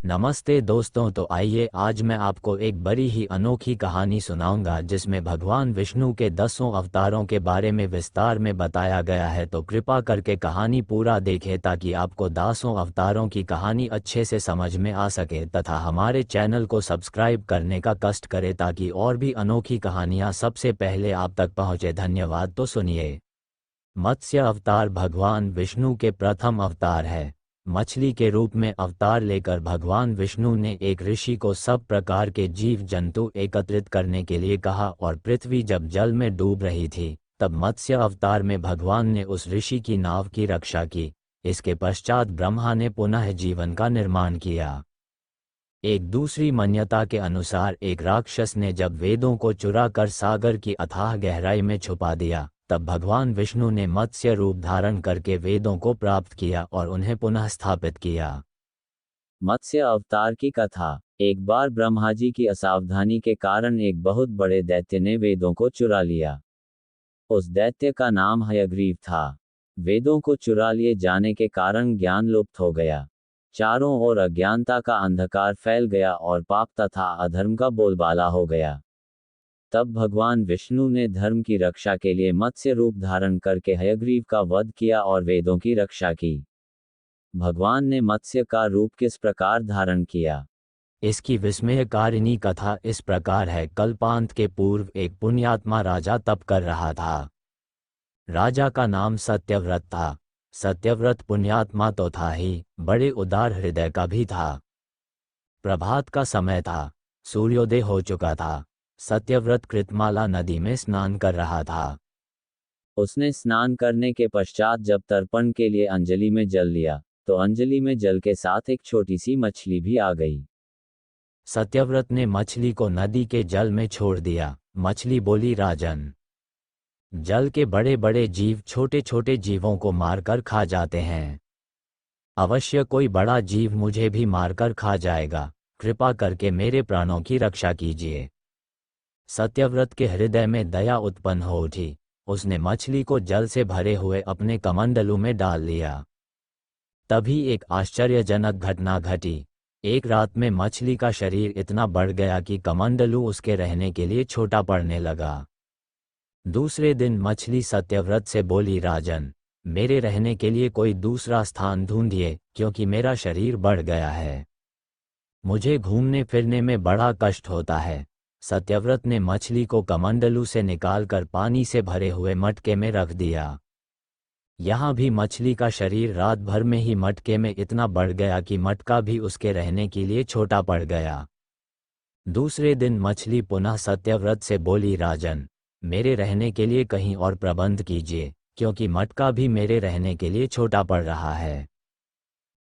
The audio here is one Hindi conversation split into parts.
नमस्ते दोस्तों। तो आइए आज मैं आपको एक बड़ी ही अनोखी कहानी सुनाऊंगा जिसमें भगवान विष्णु के 10 अवतारों के बारे में विस्तार में बताया गया है। तो कृपा करके कहानी पूरा देखें ताकि आपको 10 अवतारों की कहानी अच्छे से समझ में आ सके, तथा हमारे चैनल को सब्सक्राइब करने का कष्ट करें ताकि और भी अनोखी कहानियाँ सबसे पहले आप तक पहुँचे। धन्यवाद। तो सुनिए। मत्स्य अवतार भगवान विष्णु के प्रथम अवतार है। मछली के रूप में अवतार लेकर भगवान विष्णु ने एक ऋषि को सब प्रकार के जीव जंतु एकत्रित करने के लिए कहा, और पृथ्वी जब जल में डूब रही थी तब मत्स्य अवतार में भगवान ने उस ऋषि की नाव की रक्षा की। इसके पश्चात ब्रह्मा ने पुनः जीवन का निर्माण किया। एक दूसरी मान्यता के अनुसार एक राक्षस ने जब वेदों को चुरा कर सागर की अथाह गहराई में छुपा दिया, तब भगवान विष्णु ने मत्स्य रूप धारण करके वेदों को प्राप्त किया और उन्हें पुनः स्थापित किया। मत्स्य अवतार की कथा। एक बार ब्रह्मा जी की असावधानी के कारण एक बहुत बड़े दैत्य ने वेदों को चुरा लिया। उस दैत्य का नाम हयग्रीव था। वेदों को चुरा लिए जाने के कारण ज्ञान लुप्त हो गया। चारों ओर अज्ञानता का अंधकार फैल गया और पाप तथा अधर्म का बोलबाला हो गया। तब भगवान विष्णु ने धर्म की रक्षा के लिए मत्स्य रूप धारण करके हयग्रीव का वध किया और वेदों की रक्षा की। भगवान ने मत्स्य का रूप किस प्रकार धारण किया, इसकी विस्मयकारिणी कथा इस प्रकार है। कल्पांत के पूर्व एक पुण्यात्मा राजा तप कर रहा था। राजा का नाम सत्यव्रत था। सत्यव्रत पुण्यात्मा तो था ही, बड़े उदार हृदय का भी था। प्रभात का समय था, सूर्योदय हो चुका था। सत्यव्रत कृतमाला नदी में स्नान कर रहा था। उसने स्नान करने के पश्चात जब तर्पण के लिए अंजलि में जल लिया तो अंजलि में जल के साथ एक छोटी सी मछली भी आ गई। सत्यव्रत ने मछली को नदी के जल में छोड़ दिया। मछली बोली, राजन, जल के बड़े बड़े जीव छोटे छोटे जीवों को मारकर खा जाते हैं। अवश्य कोई बड़ा जीव मुझे भी मारकर खा जाएगा। कृपा करके मेरे प्राणों की रक्षा कीजिए। सत्यव्रत के हृदय में दया उत्पन्न हो उठी। उसने मछली को जल से भरे हुए अपने कमंडलू में डाल लिया। तभी एक आश्चर्यजनक घटना घटी। एक रात में मछली का शरीर इतना बढ़ गया कि कमंडलू उसके रहने के लिए छोटा पड़ने लगा। दूसरे दिन मछली सत्यव्रत से बोली, राजन, मेरे रहने के लिए कोई दूसरा स्थान ढूंढिए, क्योंकि मेरा शरीर बढ़ गया है। मुझे घूमने फिरने में बड़ा कष्ट होता है। सत्यव्रत ने मछली को कमंडलू से निकालकर पानी से भरे हुए मटके में रख दिया। यहाँ भी मछली का शरीर रात भर में ही मटके में इतना बढ़ गया कि मटका भी उसके रहने के लिए छोटा पड़ गया। दूसरे दिन मछली पुनः सत्यव्रत से बोली, राजन, मेरे रहने के लिए कहीं और प्रबंध कीजिए, क्योंकि मटका भी मेरे रहने के लिए छोटा पड़ रहा है।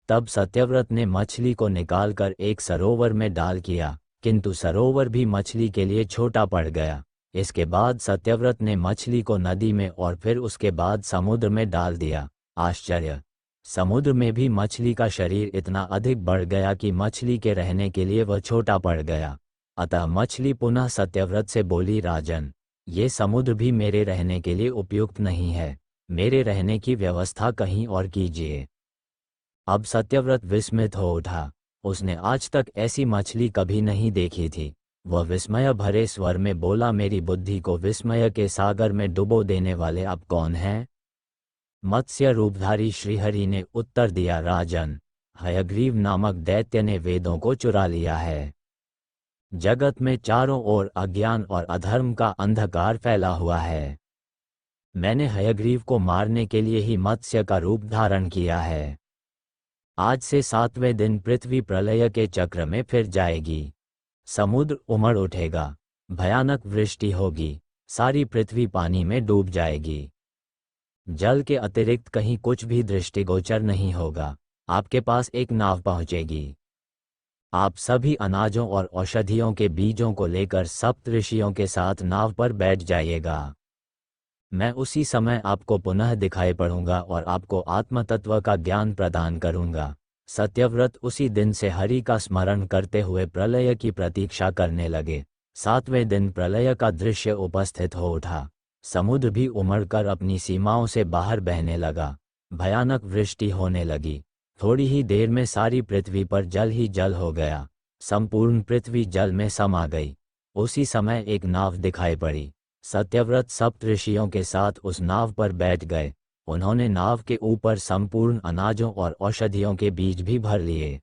तब सत्यव्रत ने मछली को निकालकर एक सरोवर में डाल किया, किंतु सरोवर भी मछली के लिए छोटा पड़ गया। इसके बाद सत्यव्रत ने मछली को नदी में और फिर उसके बाद समुद्र में डाल दिया। आश्चर्य! समुद्र में भी मछली का शरीर इतना अधिक बढ़ गया कि मछली के रहने के लिए वह छोटा पड़ गया। अतः मछली पुनः सत्यव्रत से बोली, राजन, ये समुद्र भी मेरे रहने के लिए उपयुक्त नहीं है। मेरे रहने की व्यवस्था कहीं और कीजिए। अब सत्यव्रत विस्मित हो उठा। उसने आज तक ऐसी मछली कभी नहीं देखी थी। वह विस्मय भरे स्वर में बोला, मेरी बुद्धि को विस्मय के सागर में डुबो देने वाले आप कौन हैं? मत्स्य रूपधारी श्रीहरि ने उत्तर दिया, राजन, हयग्रीव नामक दैत्य ने वेदों को चुरा लिया है। जगत में चारों ओर अज्ञान और अधर्म का अंधकार फैला हुआ है। मैंने हयग्रीव को मारने के लिए ही मत्स्य का रूप धारण किया है। आज से 7वें दिन पृथ्वी प्रलय के चक्र में फिर जाएगी। समुद्र उमड़ उठेगा, भयानक वृष्टि होगी, सारी पृथ्वी पानी में डूब जाएगी। जल के अतिरिक्त कहीं कुछ भी दृष्टिगोचर नहीं होगा। आपके पास एक नाव पहुंचेगी। आप सभी अनाजों और औषधियों के बीजों को लेकर सप्त ऋषियों के साथ नाव पर बैठ जाइएगा। मैं उसी समय आपको पुनः दिखाई पड़ूंगा और आपको आत्मतत्व का ज्ञान प्रदान करूंगा। सत्यव्रत उसी दिन से हरि का स्मरण करते हुए प्रलय की प्रतीक्षा करने लगे। 7वें दिन प्रलय का दृश्य उपस्थित हो उठा। समुद्र भी उमड़कर अपनी सीमाओं से बाहर बहने लगा। भयानक वृष्टि होने लगी। थोड़ी ही देर में सारी पृथ्वी पर जल ही जल हो गया, संपूर्ण पृथ्वी जल में समा गई। उसी समय एक नाव दिखाई पड़ी। सत्यव्रत सप्तऋषियों के साथ उस नाव पर बैठ गए। उन्होंने नाव के ऊपर संपूर्ण अनाजों और औषधियों के बीज भी भर लिए।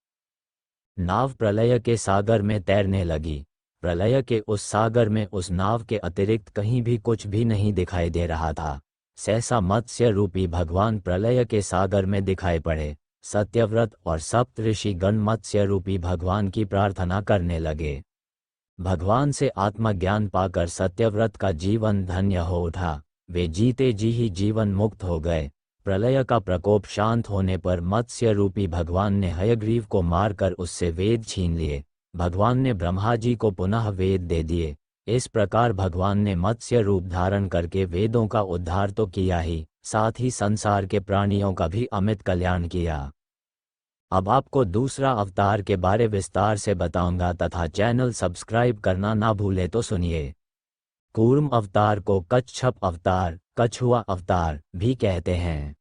नाव प्रलय के सागर में तैरने लगी। प्रलय के उस सागर में उस नाव के अतिरिक्त कहीं भी कुछ भी नहीं दिखाई दे रहा था। सहसा मत्स्य रूपी भगवान प्रलय के सागर में दिखाई पड़े। सत्यव्रत और सप्तऋषि गण मत्स्य रूपी भगवान की प्रार्थना करने लगे। भगवान से आत्मज्ञान पाकर सत्यव्रत का जीवन धन्य हो उठा। वे जीते जी ही जीवन मुक्त हो गए। प्रलय का प्रकोप शांत होने पर मत्स्य रूपी भगवान ने हयग्रीव को मारकर उससे वेद छीन लिए। भगवान ने ब्रह्मा जी को पुनः वेद दे दिए। इस प्रकार भगवान ने मत्स्य रूप धारण करके वेदों का उद्धार तो किया ही, साथ ही संसार के प्राणियों का भी अमित कल्याण किया। अब आपको दूसरा अवतार के बारे विस्तार से बताऊंगा तथा चैनल सब्सक्राइब करना ना भूले तो सुनिए। कूर्म अवतार को कच्छप अवतार, कछुआ अवतार भी कहते हैं।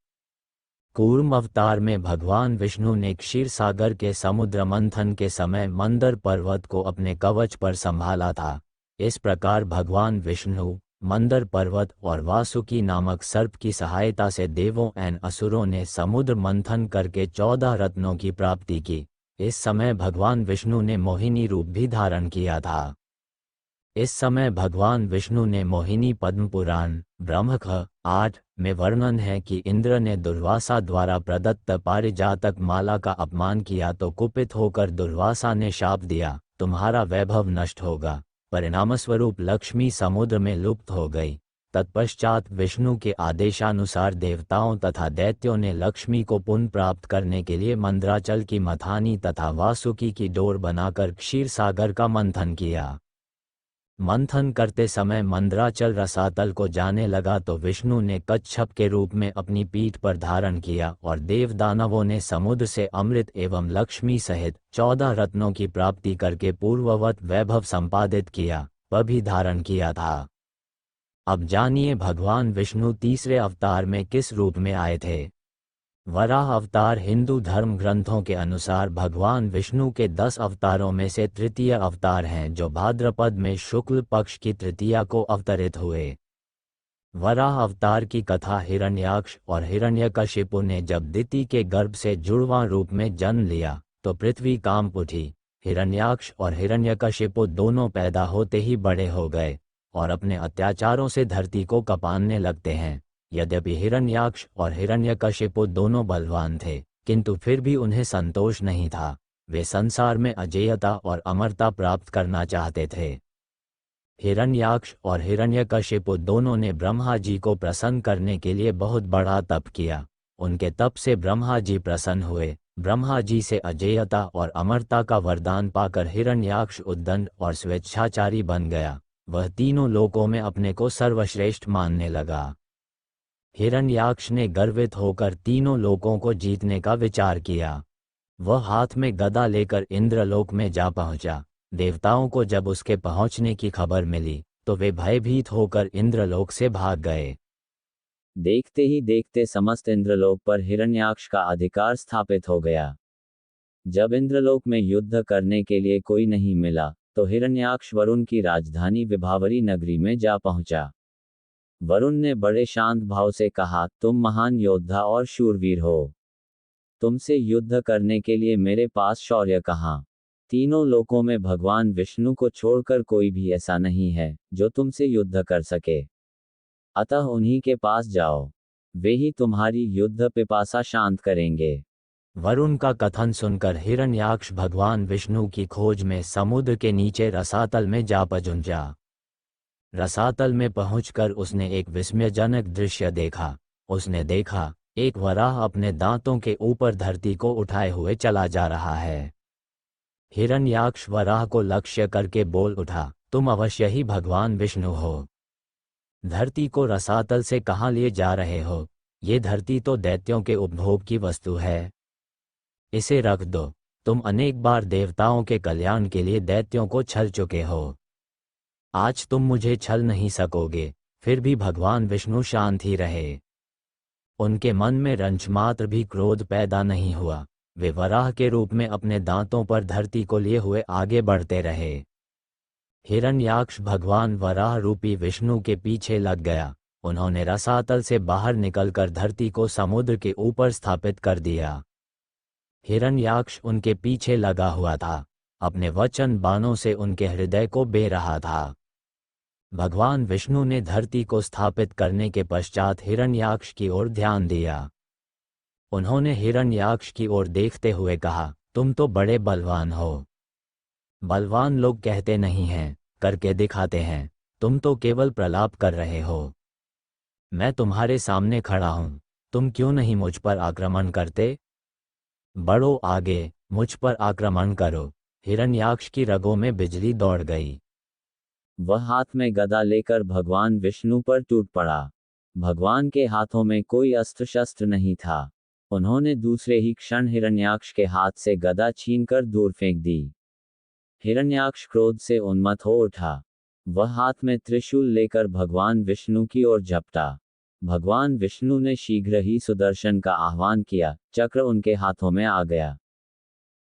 कूर्म अवतार में भगवान विष्णु ने क्षीर सागर के समुद्र मंथन के समय मंदर पर्वत को अपने कवच पर संभाला था। इस प्रकार भगवान विष्णु मंदर पर्वत और वासुकी नामक सर्प की सहायता से देवों एवं असुरों ने समुद्र मंथन करके 14 रत्नों की प्राप्ति की। इस समय भगवान विष्णु ने मोहिनी रूप भी धारण किया था। इस समय भगवान विष्णु ने मोहिनी पद्म पुराण ब्रह्मख 8 में वर्णन है कि इंद्र ने दुर्वासा द्वारा प्रदत्त पारिजातक माला का अपमान किया तो कुपित होकर दुर्वासा ने शाप दिया, तुम्हारा वैभव नष्ट होगा। परिणामस्वरूप लक्ष्मी समुद्र में लुप्त हो गई। तत्पश्चात विष्णु के आदेशानुसार देवताओं तथा दैत्यों ने लक्ष्मी को पुनः प्राप्त करने के लिए मंद्राचल की मथानी तथा वासुकी की डोर बनाकर क्षीर सागर का मंथन किया। मंथन करते समय मंद्राचल रसातल को जाने लगा तो विष्णु ने कच्छप के रूप में अपनी पीठ पर धारण किया और देव दानवों ने समुद्र से अमृत एवं लक्ष्मी सहित 14 रत्नों की प्राप्ति करके पूर्ववत वैभव संपादित किया, वह भी धारण किया था। अब जानिए भगवान विष्णु तीसरे अवतार में किस रूप में आए थे। वराह अवतार हिंदू धर्म ग्रंथों के अनुसार भगवान विष्णु के 10 अवतारों में से तृतीय अवतार हैं जो भाद्रपद में शुक्ल पक्ष की तृतीया को अवतरित हुए। वराह अवतार की कथा हिरण्याक्ष और हिरण्यकशिपु ने जब दिति के गर्भ से जुड़वां रूप में जन्म लिया तो पृथ्वी कांप उठी। हिरण्याक्ष और हिरण्यकशिपु दोनों पैदा होते ही बड़े हो गए और अपने अत्याचारों से धरती को कपानने लगते हैं। यद्यपि हिरण्याक्ष और हिरण्यकशिपु दोनों बलवान थे, किंतु फिर भी उन्हें संतोष नहीं था। वे संसार में अजेयता और अमरता प्राप्त करना चाहते थे। हिरण्याक्ष और हिरण्यकशिपु दोनों ने ब्रह्मा जी को प्रसन्न करने के लिए बहुत बड़ा तप किया। उनके तप से ब्रह्मा जी प्रसन्न हुए। ब्रह्मा जी से अजेयता और अमरता का वरदान पाकर हिरण्याक्ष उद्दंड और स्वेच्छाचारी बन गया। वह तीनों लोकों में अपने को सर्वश्रेष्ठ मानने लगा। हिरण्याक्ष ने गर्वित होकर तीनों लोकों को जीतने का विचार किया। वह हाथ में गदा लेकर इंद्रलोक में जा पहुंचा। देवताओं को जब उसके पहुंचने की खबर मिली तो वे भयभीत होकर इंद्रलोक से भाग गए। देखते ही देखते समस्त इंद्रलोक पर हिरण्याक्ष का अधिकार स्थापित हो गया। जब इंद्रलोक में युद्ध करने के लिए कोई नहीं मिला तो हिरण्याक्ष वरुण की राजधानी विभावरी नगरी में जा पहुंचा। वरुण ने बड़े शांत भाव से कहा, तुम महान योद्धा और शूरवीर हो। तुमसे युद्ध करने के लिए मेरे पास शौर्य कहाँ। तीनों लोकों में भगवान विष्णु को छोड़कर कोई भी ऐसा नहीं है जो तुमसे युद्ध कर सके। अतः उन्हीं के पास जाओ, वे ही तुम्हारी युद्ध पिपासा शांत करेंगे। वरुण का कथन सुनकर हिरण्याक्ष भगवान विष्णु की खोज में समुद्र के नीचे रसातल में जा पहुंचा। रसातल में पहुंचकर उसने एक विस्मयजनक दृश्य देखा। उसने देखा, एक वराह अपने दांतों के ऊपर धरती को उठाए हुए चला जा रहा है। हिरण्याक्ष वराह को लक्ष्य करके बोल उठा, तुम अवश्य ही भगवान विष्णु हो। धरती को रसातल से कहाँ लिए जा रहे हो? ये धरती तो दैत्यों के उपभोग की वस्तु है, इसे रख दो। तुम अनेक बार देवताओं के कल्याण के लिए दैत्यों को छल चुके हो, आज तुम मुझे छल नहीं सकोगे। फिर भी भगवान विष्णु शांत ही रहे। उनके मन में रंच मात्र भी क्रोध पैदा नहीं हुआ। वे वराह के रूप में अपने दांतों पर धरती को लिए हुए आगे बढ़ते रहे। हिरण्याक्ष भगवान वराह रूपी विष्णु के पीछे लग गया। उन्होंने रसातल से बाहर निकलकर धरती को समुद्र के ऊपर स्थापित कर दिया। हिरण्याक्ष उनके पीछे लगा हुआ था, अपने वचन बाणों से उनके हृदय को बे रहा था। भगवान विष्णु ने धरती को स्थापित करने के पश्चात हिरण्याक्ष की ओर ध्यान दिया। उन्होंने हिरण्याक्ष की ओर देखते हुए कहा, तुम तो बड़े बलवान हो। बलवान लोग कहते नहीं हैं, करके दिखाते हैं। तुम तो केवल प्रलाप कर रहे हो। मैं तुम्हारे सामने खड़ा हूं, तुम क्यों नहीं मुझ पर आक्रमण करते? बढ़ो आगे, मुझ पर आक्रमण करो। हिरण्याक्ष की रगों में बिजली दौड़ गई। वह हाथ में गदा लेकर भगवान विष्णु पर टूट पड़ा। भगवान के हाथों में कोई अस्त्र शस्त्र नहीं था। उन्होंने दूसरे ही क्षण हिरण्याक्ष के हाथ से गदा छीनकर दूर फेंक दी। हिरण्याक्ष क्रोध से उन्मत्त हो उठा। वह हाथ में त्रिशूल लेकर भगवान विष्णु की ओर झपटा। भगवान विष्णु ने शीघ्र ही सुदर्शन का आह्वान किया। चक्र उनके हाथों में आ गया।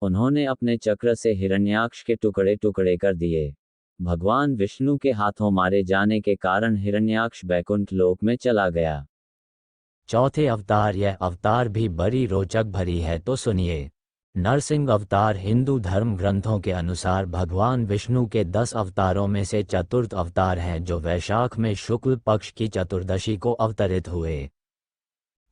उन्होंने अपने चक्र से हिरण्याक्ष के टुकड़े टुकड़े कर दिए। भगवान विष्णु के हाथों मारे जाने के कारण हिरण्याक्ष बैकुंठ लोक में चला गया। चौथे अवतार। यह अवतार भी बड़ी रोचक भरी है, तो सुनिए। नरसिंह अवतार हिंदू धर्म ग्रंथों के अनुसार भगवान विष्णु के 10 अवतारों में से चतुर्थ अवतार हैं, जो वैशाख में शुक्ल पक्ष की चतुर्दशी को अवतरित हुए।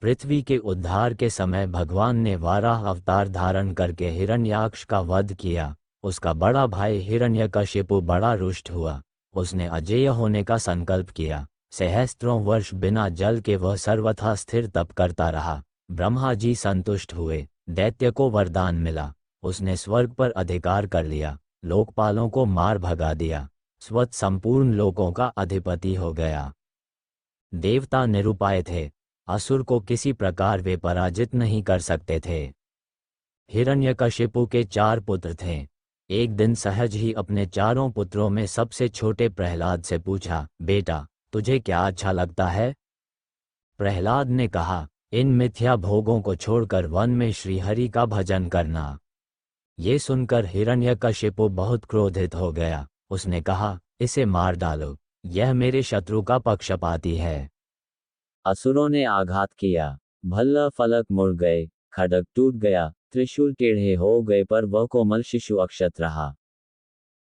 पृथ्वी के उद्धार के समय भगवान ने वाराह अवतार धारण करके हिरण्याक्ष का वध किया। उसका बड़ा भाई हिरण्यकशिपु बड़ा रुष्ट हुआ। उसने अजेय होने का संकल्प किया। सहस्त्रों वर्ष बिना जल के वह सर्वथा स्थिर तप करता रहा। ब्रह्मा जी संतुष्ट हुए। दैत्य को वरदान मिला। उसने स्वर्ग पर अधिकार कर लिया, लोकपालों को मार भगा दिया, स्वत संपूर्ण लोकों का अधिपति हो गया। देवता निरुपाय थे, असुर को किसी प्रकार वे पराजित नहीं कर सकते थे। हिरण्यकशिपु के 4 पुत्र थे। एक दिन सहज ही अपने चारों पुत्रों में सबसे छोटे प्रहलाद से पूछा, बेटा तुझे क्या अच्छा लगता है? प्रहलाद ने कहा, इन मिथ्या भोगों को छोड़कर वन में श्रीहरि का भजन करना। ये सुनकर हिरण्यकशिपु बहुत क्रोधित हो गया। उसने कहा, इसे मार डालो, यह मेरे शत्रु का पक्षपाती है। असुरों ने आघात किया। भल्ला फलक मुड़ गए, खड्ग टूट गया, त्रिशूल टेढ़े हो गए, पर वह कोमल शिशु अक्षत रहा।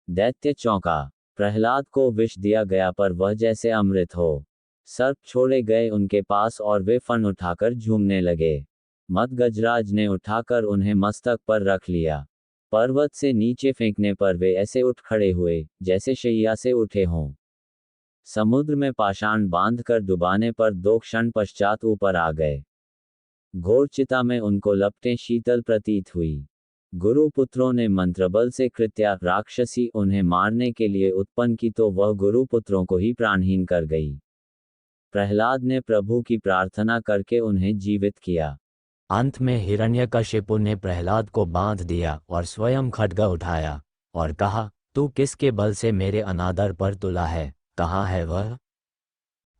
दैत्य चौंका। प्रहलाद को विष दिया गया, पर वह जैसे अमृत हो। सर्प छोड़े गए उनके पास और वे फन उठाकर झूमने लगे। मदगजराज ने उठाकर उन्हें मस्तक पर रख लिया। पर्वत से नीचे फेंकने पर वे ऐसे उठ खड़े हुए जैसे शैया से उठे हों। समुद्र में पाषाण बांधकर डुबाने पर 2 क्षण पश्चात ऊपर आ गए। घोर चिता में उनको लपटें शीतल प्रतीत हुई। गुरुपुत्रों ने मंत्रबल से कृत्या राक्षसी उन्हें मारने के लिए उत्पन्न की, तो वह गुरुपुत्रों को ही प्राणहीन कर गई। प्रहलाद ने प्रभु की प्रार्थना करके उन्हें जीवित किया। अंत में हिरण्यकशिपु ने प्रहलाद को बांध दिया और स्वयं खड्ग उठाया और कहा, तू किसके बल से मेरे अनादर पर तुला है? कहाँ है वह?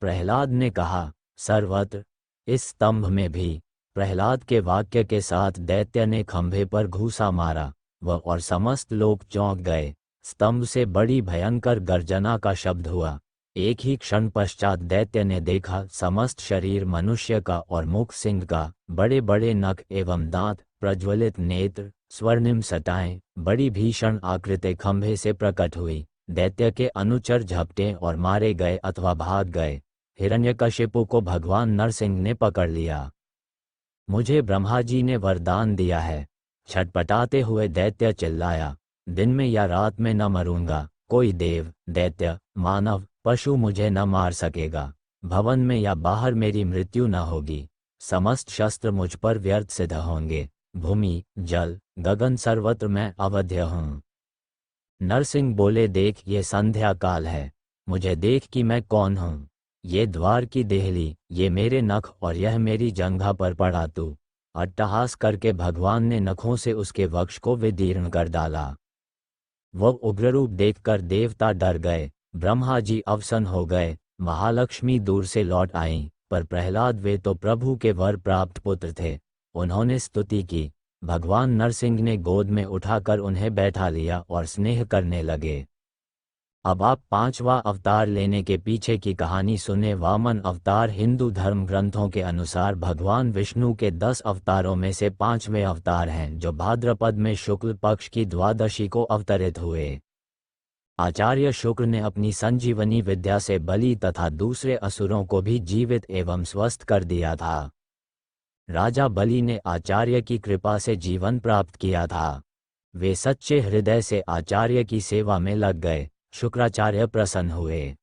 प्रहलाद ने कहा, सर्वत्र, इस स्तंभ में भी। प्रहलाद के वाक्य के साथ दैत्य ने खंभे पर घूसा मारा। वह और समस्त लोग चौंक गए। स्तंभ से बड़ी भयंकर गर्जना का शब्द हुआ। एक ही क्षण पश्चात दैत्य ने देखा, समस्त शरीर मनुष्य का और मुख सिंह का, बड़े बड़े नख एवं दांत, प्रज्वलित नेत्र, स्वर्णिम सटाएं, बड़ी भीषण आकृति खंभे से प्रकट हुई। दैत्य के अनुचर झपटे और मारे गए अथवा भाग गए। हिरण्यकशिपु को भगवान नरसिंह ने पकड़ लिया। मुझे ब्रह्मा जी ने वरदान दिया है। छटपटाते हुए दैत्य चिल्लाया, दिन में या रात में न मरूंगा। कोई देव, दैत्य, मानव, पशु मुझे न मार सकेगा। भवन में या बाहर मेरी मृत्यु न होगी। समस्त शस्त्र मुझ पर व्यर्थ सिद्ध होंगे। भूमि, जल, गगन सर्वत्र मैं अवध्य हूँ। नरसिंह बोले, देख ये संध्या काल है। मुझे देख कि मैं कौन हूँ। ये द्वार की देहली, ये मेरे नख और यह मेरी जंघा पर पड़ा तू। अट्टहास करके भगवान ने नखों से उसके वक्ष को विदीर्ण कर डाला। वह उग्ररूप देखकर देवता डर गए। ब्रह्मा जी अवसन हो गए। महालक्ष्मी दूर से लौट आईं, पर प्रहलाद, वे तो प्रभु के वर प्राप्त पुत्र थे। उन्होंने स्तुति की, भगवान नरसिंह ने गोद में उठाकर उन्हें बैठा लिया और स्नेह करने लगे। अब आप 5वां अवतार लेने के पीछे की कहानी सुने। वामन अवतार हिंदू धर्म ग्रंथों के अनुसार भगवान विष्णु के 10 अवतारों में से 5वें अवतार हैं, जो भाद्रपद में शुक्ल पक्ष की द्वादशी को अवतरित हुए। आचार्य शुक्र ने अपनी संजीवनी विद्या से बलि तथा दूसरे असुरों को भी जीवित एवं स्वस्थ कर दिया था। राजा बलि ने आचार्य की कृपा से जीवन प्राप्त किया था। वे सच्चे हृदय से आचार्य की सेवा में लग गए। शुक्राचार्य प्रसन्न हुए।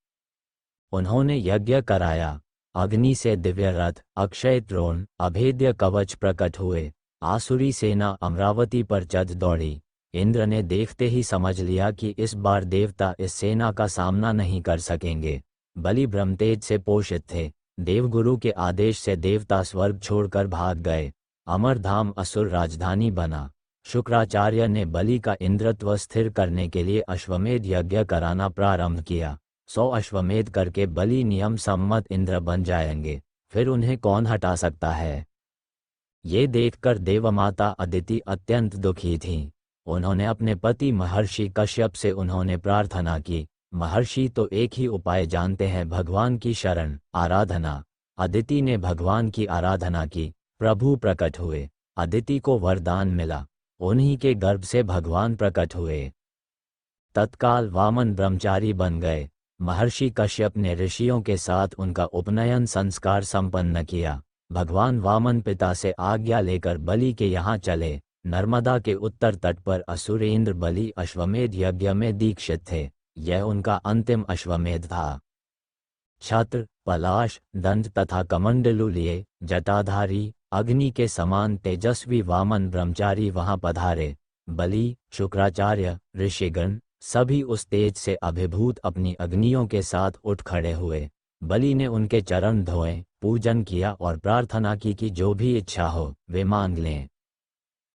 उन्होंने यज्ञ कराया। अग्नि से दिव्य रथ, अक्षय द्रोण, अभेद्य कवच प्रकट हुए। आसुरी सेना अमरावती पर चढ़ दौड़ी। इंद्र ने देखते ही समझ लिया कि इस बार देवता इस सेना का सामना नहीं कर सकेंगे। बलि ब्रह्मतेज से पोषित थे। देवगुरु के आदेश से देवता स्वर्ग छोड़कर भाग गए। अमरधाम असुर राजधानी बना। शुक्राचार्य ने बलि का इंद्रत्व स्थिर करने के लिए अश्वमेध यज्ञ कराना प्रारंभ किया। 100 अश्वमेध करके बलि नियम सम्मत इंद्र बन जाएंगे, फिर उन्हें कौन हटा सकता है। ये देखकर देवमाता अदिति अत्यंत दुखी थीं। उन्होंने अपने पति महर्षि कश्यप से उन्होंने प्रार्थना की। महर्षि तो एक ही उपाय जानते हैं, भगवान की शरण आराधना। अदिति ने भगवान की आराधना की। प्रभु प्रकट हुए। अदिति को वरदान मिला। उन्हीं के गर्भ से भगवान प्रकट हुए। तत्काल वामन ब्रह्मचारी बन गए। महर्षि कश्यप ने ऋषियों के साथ उनका उपनयन संस्कार संपन्न किया। भगवान वामन पिता से आज्ञा लेकर बलि के यहाँ चले। नर्मदा के उत्तर तट पर असुरेंद्र बलि अश्वमेध यज्ञ में दीक्षित थे। यह उनका अंतिम अश्वमेध था। छत्र, पलाश, दंड तथा कमंडलू लिए जटाधारी अग्नि के समान तेजस्वी वामन ब्रह्मचारी वहां पधारे। बलि, शुक्राचार्य, ऋषिगण सभी उस तेज से अभिभूत अपनी अग्नियों के साथ उठ खड़े हुए। बलि ने उनके चरण धोए, पूजन किया और प्रार्थना की कि जो भी इच्छा हो वे मांग लें।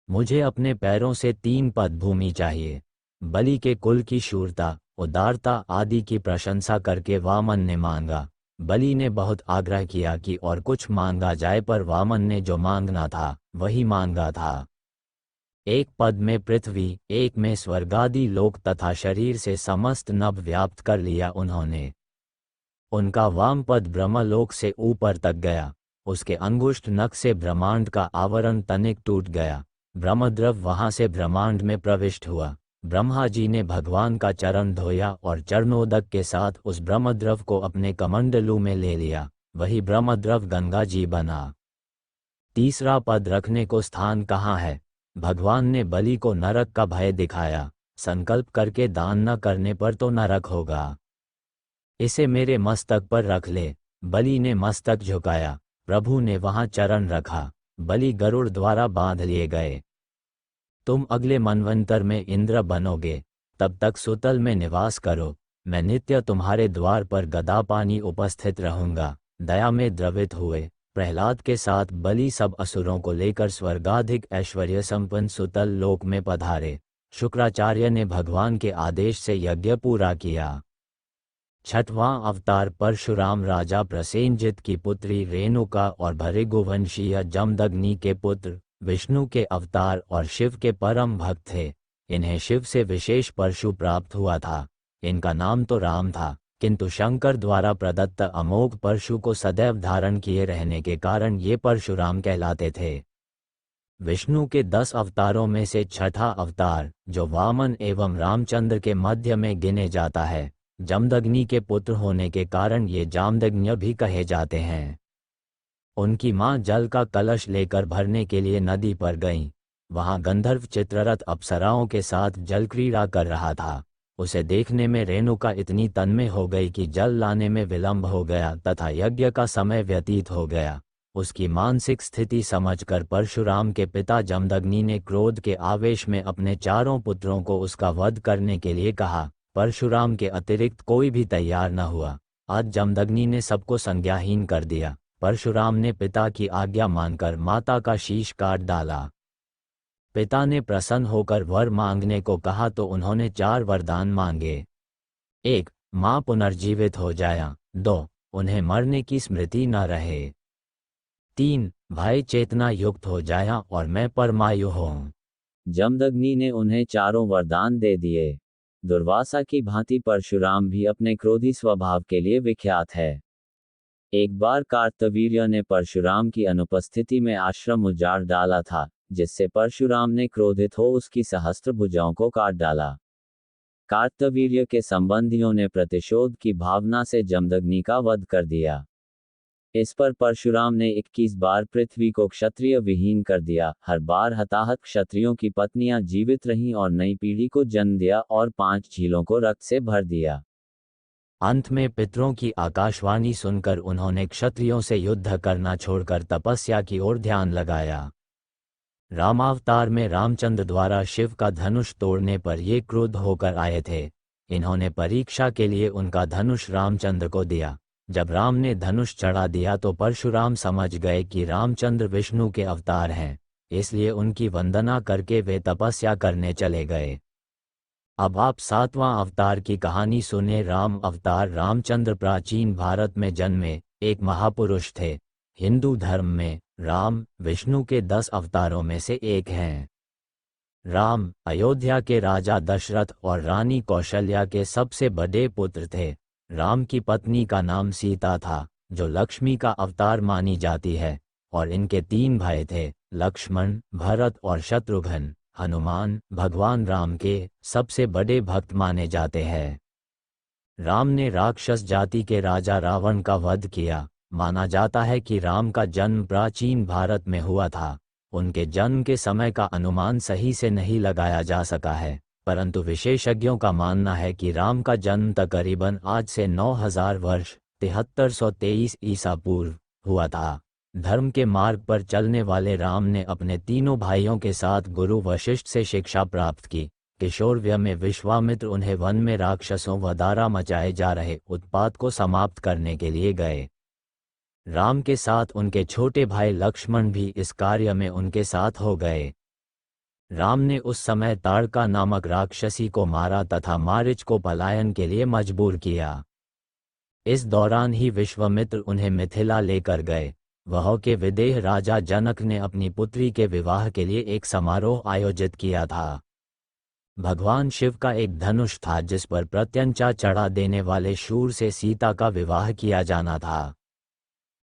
मुझे अपने पैरों से 3 पद भूमि चाहिए। बलि के कुल की शूरता, उदारता आदि की प्रशंसा करके वामन ने मांगा। बलि ने बहुत आग्रह किया कि और कुछ मांगा जाए, पर वामन ने जो मांगना था वही मांगा था। 1 पद में पृथ्वी, 1 में स्वर्गादि लोक तथा शरीर से समस्त नभ व्याप्त कर लिया उन्होंने। उनका वाम पद ब्रह्मलोक से ऊपर तक गया। उसके अंगुष्ठ नख से ब्रह्मांड का आवरण तनिक टूट गया। ब्रह्मद्रव वहां से ब्रह्मांड में प्रविष्ट हुआ। ब्रह्मा जी ने भगवान का चरण धोया और चरणोदक के साथ उस ब्रह्मद्रव को अपने कमंडलू में ले लिया। वही ब्रह्मद्रव गंगा जी बना। 3रा पद रखने को स्थान कहाँ है? भगवान ने बलि को नरक का भय दिखाया। संकल्प करके दान न करने पर तो नरक होगा। इसे मेरे मस्तक पर रख ले। बलि ने मस्तक झुकाया। प्रभु ने वहां चरण रखा। बलि गरुड़ द्वारा बांध लिए गए। तुम अगले मनवंतर में इंद्र बनोगे, तब तक सुतल में निवास करो। मैं नित्य तुम्हारे द्वार पर गदा पानी उपस्थित रहूंगा। दया में द्रवित हुए प्रहलाद के साथ बलि सब असुरों को लेकर स्वर्गाधिक ऐश्वर्य संपन्न सुतल लोक में पधारे। शुक्राचार्य ने भगवान के आदेश से यज्ञ पूरा किया। 6वां अवतार परशुराम राजा प्रसेनजित की पुत्री रेणुका और भृगुवंशीय जमदग्नि के पुत्र विष्णु के अवतार और शिव के परम भक्त थे। इन्हें शिव से विशेष परशु प्राप्त हुआ था। इनका नाम तो राम था, किंतु शंकर द्वारा प्रदत्त अमोघ परशु को सदैव धारण किए रहने के कारण ये परशुराम कहलाते थे। विष्णु के 10 अवतारों में से 6ठा अवतार, जो वामन एवं रामचंद्र के मध्य में गिने जाता है, जमदग्नि के पुत्र होने के कारण ये जामदग्नि भी कहे जाते हैं। उनकी मां जल का कलश लेकर भरने के लिए नदी पर गईं। वहां गंधर्व चित्ररथ अप्सराओं के साथ जल क्रीड़ा कर रहा था। उसे देखने में रेणुका इतनी तन्मय हो गई कि जल लाने में विलंब हो गया तथा यज्ञ का समय व्यतीत हो गया। उसकी मानसिक स्थिति समझकर परशुराम के पिता जमदग्नि ने क्रोध के आवेश में अपने 4 पुत्रों को उसका वध करने के लिए कहा। परशुराम के अतिरिक्त कोई भी तैयार न हुआ। आज जमदग्नि ने सबको संज्ञाहीन कर दिया। परशुराम ने पिता की आज्ञा मानकर माता का शीश काट डाला। पिता ने प्रसन्न होकर वर मांगने को कहा तो उन्होंने 4 वरदान मांगे। 1. मां पुनर्जीवित हो जाया। 2. उन्हें मरने की स्मृति न रहे। 3 भाई चेतना युक्त हो जाया और मैं परमायु हूँ। जमदग्नि ने उन्हें चारों वरदान दे दिए। दुर्वासा की भांति परशुराम भी अपने क्रोधी स्वभाव के लिए विख्यात है। एक बार कार्तवीर्य ने परशुराम की अनुपस्थिति में आश्रम उजाड़ डाला था, जिससे परशुराम ने क्रोधित हो उसकी सहस्त्र भुजाओं को काट डाला। कार्तवीर्य के संबंधियों ने प्रतिशोध की भावना से जमदग्नि का वध कर दिया। इस पर परशुराम ने 21 बार पृथ्वी को क्षत्रिय विहीन कर दिया। हर बार हताहत क्षत्रियों की पत्नियां जीवित रहीं और नई पीढ़ी को जन्म दिया और 5 झीलों को रक्त से भर दिया। अंत में पितरों की आकाशवाणी सुनकर उन्होंने क्षत्रियों से युद्ध करना छोड़कर तपस्या की ओर ध्यान लगाया। रामावतार में रामचंद्र द्वारा शिव का धनुष तोड़ने पर ये क्रुद्ध होकर आए थे। इन्होंने परीक्षा के लिए उनका धनुष रामचंद्र को दिया। जब राम ने धनुष चढ़ा दिया तो परशुराम समझ गए कि रामचंद्र विष्णु के अवतार हैं, इसलिए उनकी वंदना करके वे तपस्या करने चले गए। अब आप 7वां अवतार की कहानी सुने। राम अवतार। रामचंद्र प्राचीन भारत में जन्मे एक महापुरुष थे। हिंदू धर्म में राम विष्णु के 10 अवतारों में से एक हैं। राम अयोध्या के राजा दशरथ और रानी कौशल्या के सबसे बड़े पुत्र थे। राम की पत्नी का नाम सीता था, जो लक्ष्मी का अवतार मानी जाती है, और इनके 3 भाई थे, लक्ष्मण, भरत और शत्रुघ्न। हनुमान भगवान राम के सबसे बड़े भक्त माने जाते हैं। राम ने राक्षस जाति के राजा रावण का वध किया। माना जाता है कि राम का जन्म प्राचीन भारत में हुआ था। उनके जन्म के समय का अनुमान सही से नहीं लगाया जा सका है, परंतु विशेषज्ञों का मानना है कि राम का जन्म तकरीबन आज से 9000 वर्ष 7323 ईसा पूर्व हुआ था। धर्म के मार्ग पर चलने वाले राम ने अपने तीनों भाइयों के साथ गुरु वशिष्ठ से शिक्षा प्राप्त की। किशोरवय में विश्वामित्र उन्हें वन में राक्षसों व द्वारा मचाए जा रहे उत्पात को समाप्त करने के लिए गए। राम के साथ उनके छोटे भाई लक्ष्मण भी इस कार्य में उनके साथ हो गए। राम ने उस समय ताड़का नामक राक्षसी को मारा तथा मारीच को पलायन के लिए मजबूर किया। इस दौरान ही विश्वामित्र उन्हें मिथिला लेकर गए। वह के विदेह राजा जनक ने अपनी पुत्री के विवाह के लिए एक समारोह आयोजित किया था। भगवान शिव का एक धनुष था जिस पर प्रत्यंचा चढ़ा देने वाले शूर से सीता का विवाह किया जाना था।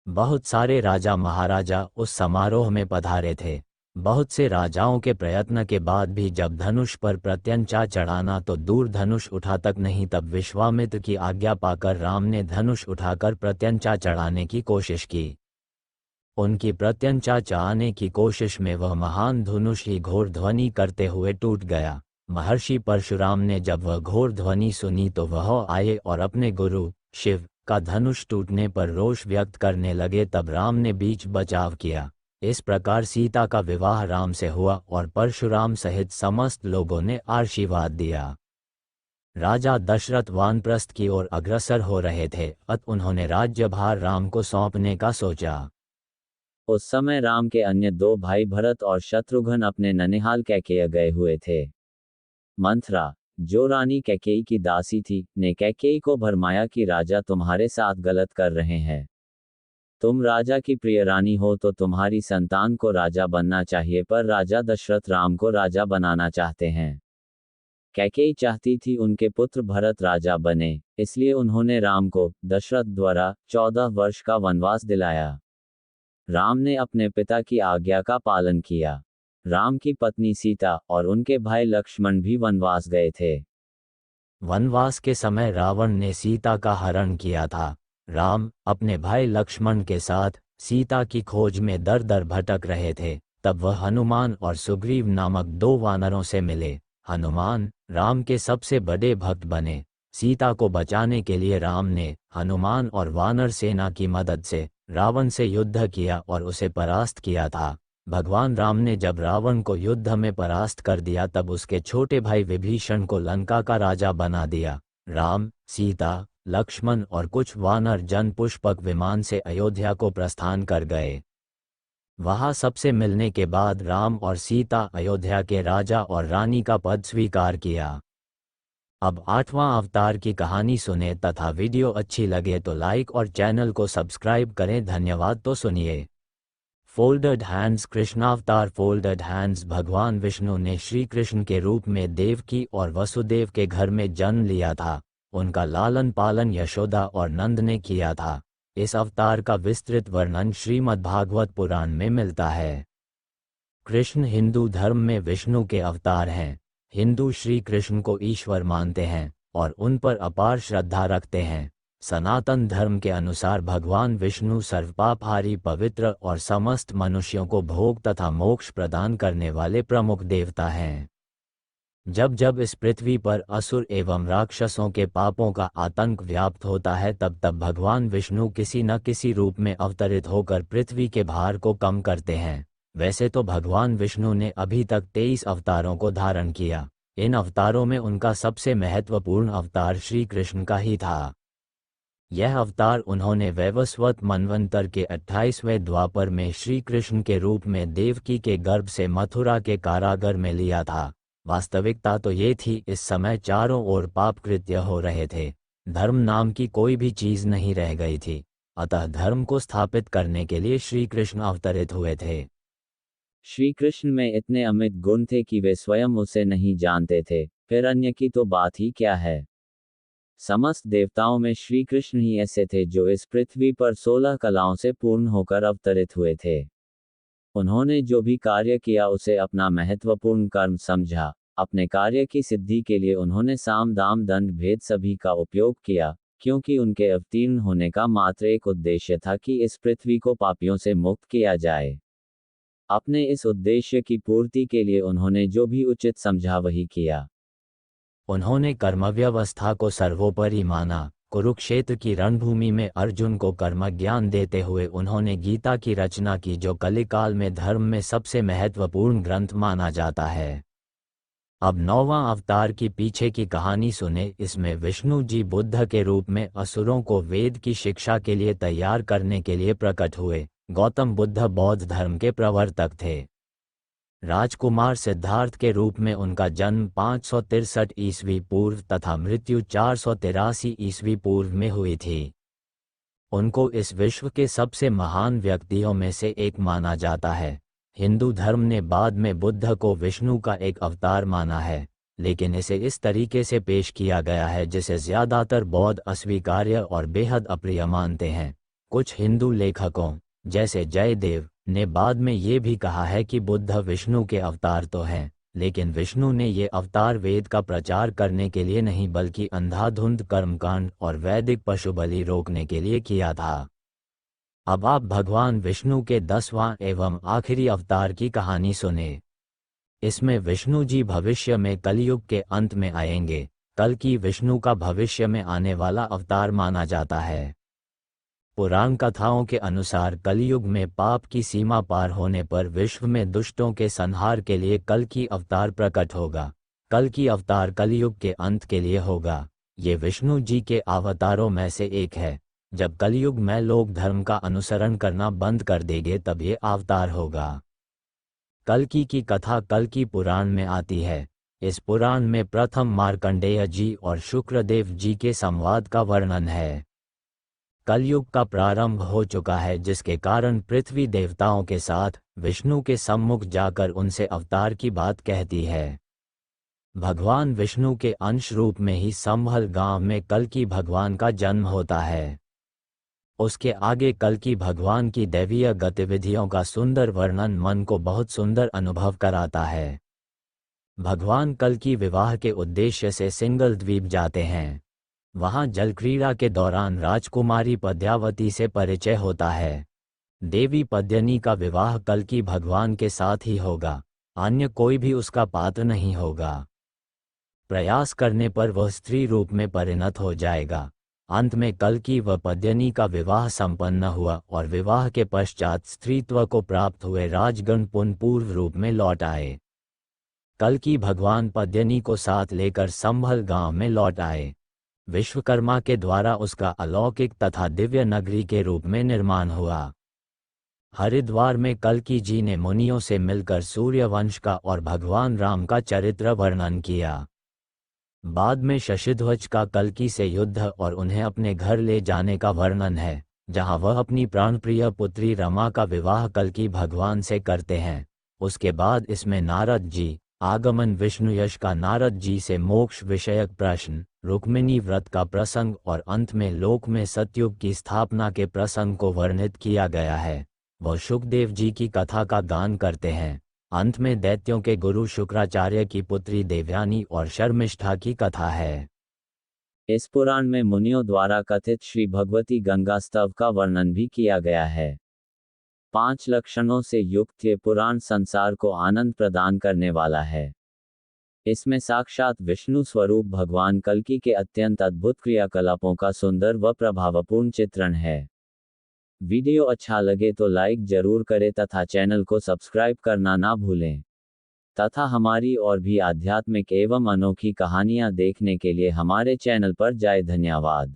बहुत सारे राजा महाराजा उस समारोह में पधारे थे। बहुत से राजाओं के प्रयत्न के बाद भी जब धनुष पर प्रत्यंचा चढ़ाना तो दूर धनुष उठा तक नहीं, तब विश्वामित्र की आज्ञा पाकर राम ने धनुष उठाकर प्रत्यंचा चढ़ाने की कोशिश की। उनकी प्रत्यंचा चढ़ाने की कोशिश में वह महान धनुष ही घोर ध्वनि करते हुए टूट गया। महर्षि परशुराम ने जब वह घोर ध्वनि सुनी तो वह आए और अपने गुरु शिव का धनुष टूटने पर रोष व्यक्त करने लगे। तब राम ने बीच बचाव किया। इस प्रकार सीता का विवाह राम से हुआ और परशुराम सहित समस्त लोगों ने आशीर्वाद दिया। राजा दशरथ वानप्रस्थ की ओर अग्रसर हो रहे थे, अतः उन्होंने राज्यभार राम को सौंपने का सोचा। उस समय राम के अन्य 2 भाई भरत और शत्रुघ्न अपने ननिहाल कैकेय गए हुए थे। मंथरा, जो रानी कैकेयी की दासी थी, ने कैकेयी को भरमाया कि राजा तुम्हारे साथ गलत कर रहे हैं। तुम राजा की प्रिय रानी हो तो तुम्हारी संतान को राजा बनना चाहिए, पर राजा दशरथ राम को राजा बनाना चाहते हैं। कैकेयी चाहती थी उनके पुत्र भरत राजा बने, इसलिए उन्होंने राम को दशरथ द्वारा 14 वर्ष का वनवास दिलाया। राम ने अपने पिता की आज्ञा का पालन किया। राम की पत्नी सीता और उनके भाई लक्ष्मण भी वनवास गए थे। वनवास के समय रावण ने सीता का हरण किया था। राम अपने भाई लक्ष्मण के साथ सीता की खोज में दर दर भटक रहे थे। तब वह हनुमान और सुग्रीव नामक 2 वानरों से मिले। हनुमान राम के सबसे बड़े भक्त बने। सीता को बचाने के लिए राम ने हनुमान और वानर सेना की मदद से रावण से युद्ध किया और उसे परास्त किया था। भगवान राम ने जब रावण को युद्ध में परास्त कर दिया तब उसके छोटे भाई विभीषण को लंका का राजा बना दिया। राम, सीता, लक्ष्मण और कुछ वानर जन पुष्पक विमान से अयोध्या को प्रस्थान कर गए। वहां सबसे मिलने के बाद राम और सीता अयोध्या के राजा और रानी का पद स्वीकार किया। अब 8वां अवतार की कहानी सुने तथा वीडियो अच्छी लगे तो लाइक और चैनल को सब्सक्राइब करें। धन्यवाद। तो सुनिए। Folded hands Krishnavatar. Folded hands भगवान विष्णु ने श्री कृष्ण के रूप में देवकी और वसुदेव के घर में जन्म लिया था। उनका लालन पालन यशोदा और नंद ने किया था। इस अवतार का विस्तृत वर्णन श्रीमद्भागवत पुराण में मिलता है। कृष्ण हिंदू धर्म में विष्णु के अवतार हैं। हिंदू श्री कृष्ण को ईश्वर मानते हैं और उन पर अपार श्रद्धा रखते हैं। सनातन धर्म के अनुसार भगवान विष्णु सर्वपापहारी, पवित्र और समस्त मनुष्यों को भोग तथा मोक्ष प्रदान करने वाले प्रमुख देवता हैं। जब जब इस पृथ्वी पर असुर एवं राक्षसों के पापों का आतंक व्याप्त होता है, तब तब भगवान विष्णु किसी न किसी रूप में अवतरित होकर पृथ्वी के भार को कम करते हैं। वैसे तो भगवान विष्णु ने अभी तक 23 अवतारों को धारण किया। इन अवतारों में उनका सबसे महत्वपूर्ण अवतार श्री कृष्ण का ही था। यह अवतार उन्होंने वैवस्वत मनवंतर के 28वें द्वापर में श्री कृष्ण के रूप में देवकी के गर्भ से मथुरा के कारागार में लिया था। वास्तविकता तो ये थी, इस समय चारों ओर पाप कृत्य हो रहे थे। धर्म नाम की कोई भी चीज नहीं रह गई थी। अतः धर्म को स्थापित करने के लिए श्री कृष्ण अवतरित हुए थे। श्री कृष्ण में इतने अमित गुण थे कि वे स्वयं उसे नहीं जानते थे, फिर अन्य की तो बात ही क्या है। समस्त देवताओं में श्री कृष्ण ही ऐसे थे जो इस पृथ्वी पर 16 कलाओं से पूर्ण होकर अवतरित हुए थे। उन्होंने जो भी कार्य किया उसे अपना महत्वपूर्ण कर्म समझा। अपने कार्य की सिद्धि के लिए उन्होंने साम दाम दंड भेद सभी का उपयोग किया, क्योंकि उनके अवतीर्ण होने का मात्र एक उद्देश्य था कि इस पृथ्वी को पापियों से मुक्त किया जाए। अपने इस उद्देश्य की पूर्ति के लिए उन्होंने जो भी उचित समझा वही किया। उन्होंने कर्मव्यवस्था को सर्वोपरि माना। कुरुक्षेत्र की रणभूमि में अर्जुन को कर्म ज्ञान देते हुए उन्होंने गीता की रचना की, जो कलिकाल में धर्म में सबसे महत्वपूर्ण ग्रंथ माना जाता है। अब 9वां अवतार की पीछे की कहानी सुने। इसमें विष्णु जी बुद्ध के रूप में असुरों को वेद की शिक्षा के लिए तैयार करने के लिए प्रकट हुए। गौतम बुद्ध बौद्ध धर्म के प्रवर्तक थे। राजकुमार सिद्धार्थ के रूप में उनका जन्म 563 ईस्वी पूर्व तथा मृत्यु 483 ईस्वी पूर्व में हुई थी। उनको इस विश्व के सबसे महान व्यक्तियों में से एक माना जाता है। हिंदू धर्म ने बाद में बुद्ध को विष्णु का एक अवतार माना है, लेकिन इसे इस तरीके से पेश किया गया है जिसे ज्यादातर बौद्ध अस्वीकार्य और बेहद अप्रिय मानते हैं। कुछ हिंदू लेखकों जैसे जयदेव ने बाद में ये भी कहा है कि बुद्ध विष्णु के अवतार तो हैं, लेकिन विष्णु ने ये अवतार वेद का प्रचार करने के लिए नहीं बल्कि अंधाधुंध कर्मकांड और वैदिक पशु बलि रोकने के लिए किया था। अब आप भगवान विष्णु के 10वां एवं आखिरी अवतार की कहानी सुने। इसमें विष्णु जी भविष्य में कलयुग के अंत में आएंगे। कल की विष्णु का भविष्य में आने वाला अवतार माना जाता है। पुराण कथाओं के अनुसार कलयुग में पाप की सीमा पार होने पर विश्व में दुष्टों के संहार के लिए कल की अवतार प्रकट होगा। कल की अवतार कलयुग के अंत के लिए होगा। ये विष्णु जी के अवतारों में से एक है। जब कलयुग में लोग धर्म का अनुसरण करना बंद कर देंगे तब ये अवतार होगा। कल्कि की कथा कल्कि पुराण में आती है। इस पुराण में प्रथम मार्कंडेय जी और शुक्रदेव जी के संवाद का वर्णन है। कलयुग का प्रारंभ हो चुका है, जिसके कारण पृथ्वी देवताओं के साथ विष्णु के सम्मुख जाकर उनसे अवतार की बात कहती है। भगवान विष्णु के अंश रूप में ही संभल गांव में कल्कि भगवान का जन्म होता है। उसके आगे कल्कि भगवान की दैवीय गतिविधियों का सुंदर वर्णन मन को बहुत सुंदर अनुभव कराता है। भगवान कल्कि विवाह के उद्देश्य से सिंगल द्वीप जाते हैं। वहां जल क्रीड़ा के दौरान राजकुमारी पद्यावती से परिचय होता है। देवी पद्यनी का विवाह कल्कि भगवान के साथ ही होगा, अन्य कोई भी उसका पात्र नहीं होगा। प्रयास करने पर वह स्त्री रूप में परिणत हो जाएगा। अंत में कल्कि व पद्यनी का विवाह संपन्न हुआ और विवाह के पश्चात स्त्रीत्व को प्राप्त हुए राजगण पुनः पूर्व रूप में लौट आए। कल्कि भगवान पद्यनी को साथ लेकर संभल गांव में लौट आए। विश्वकर्मा के द्वारा उसका अलौकिक तथा दिव्य नगरी के रूप में निर्माण हुआ। हरिद्वार में कल्कि जी ने मुनियों से मिलकर सूर्यवंश का और भगवान राम का चरित्र वर्णन किया। बाद में शशिध्वज का कल्कि से युद्ध और उन्हें अपने घर ले जाने का वर्णन है। जहां वह अपनी प्राणप्रिय पुत्री रमा का विवाह कल्कि भगवान से करते हैं। उसके बाद इसमें नारद जी, आगमन विष्णु यश का नारद जी से मोक्ष विषयक प्रश्न, रुक्मिणी व्रत का प्रसंग और अंत में लोक में सतयुग की स्थापना के प्रसंग को वर्णित किया गया है। वह शुकदेव जी की कथा का गान करते हैं। अंत में दैत्यों के गुरु शुक्राचार्य की पुत्री देवयानी और शर्मिष्ठा की कथा है। इस पुराण में मुनियों द्वारा कथित श्री भगवती गंगा स्तव का वर्णन भी किया गया है। 5 लक्षणों से युक्त ये पुराण संसार को आनंद प्रदान करने वाला है। इसमें साक्षात विष्णु स्वरूप भगवान कल्कि के अत्यंत अद्भुत क्रियाकलापों का सुंदर व प्रभावपूर्ण चित्रण है। वीडियो अच्छा लगे तो लाइक जरूर करें तथा चैनल को सब्सक्राइब करना ना भूलें तथा हमारी और भी आध्यात्मिक एवं अनोखी कहानियां देखने के लिए हमारे चैनल पर जाएं। धन्यवाद।